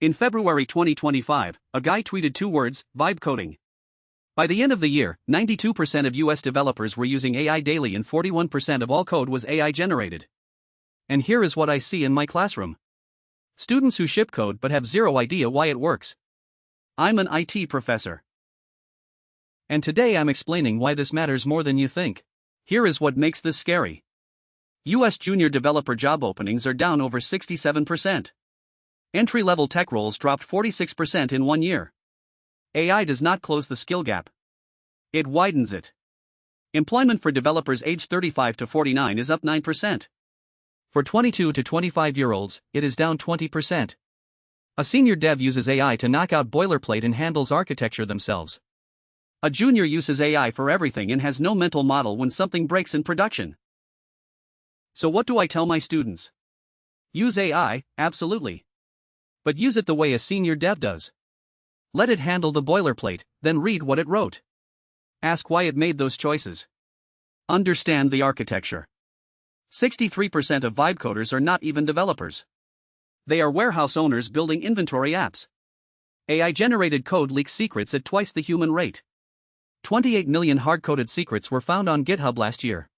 In February 2025, a guy tweeted two words: vibe coding. By the end of the year, 92% of US developers were using AI daily and 41% of all code was AI generated. And here is what I see in my classroom: students who ship code but have zero idea why it works. I'm an IT professor. And today I'm explaining why this matters more than you think. Here is what makes this scary. US junior developer job openings are down over 67%. Entry-level tech roles dropped 46% in 1 year. AI does not close the skill gap. It widens it. Employment for developers aged 35 to 49 is up 9%. For 22 to 25-year-olds, it is down 20%. A senior dev uses AI to knock out boilerplate and handles architecture themselves. A junior uses AI for everything and has no mental model when something breaks in production. So what do I tell my students? Use AI, absolutely. But use it the way a senior dev does. Let it handle the boilerplate, then read what it wrote. Ask why it made those choices. Understand the architecture. 63% of vibe coders are not even developers. They are warehouse owners building inventory apps. AI-generated code leaks secrets at twice the human rate. 28 million hard-coded secrets were found on GitHub last year.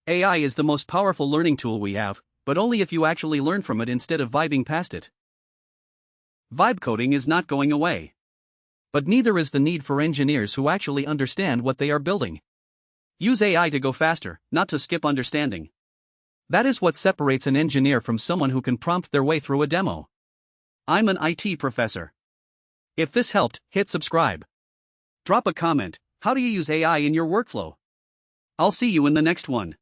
AI is the most powerful learning tool we have, but only if you actually learn from it instead of vibing past it. Vibe coding is not going away. But neither is the need for engineers who actually understand what they are building. Use AI to go faster, not to skip understanding. That is what separates an engineer from someone who can prompt their way through a demo. I'm an IT professor. If this helped, hit subscribe. Drop a comment: how do you use AI in your workflow? I'll see you in the next one.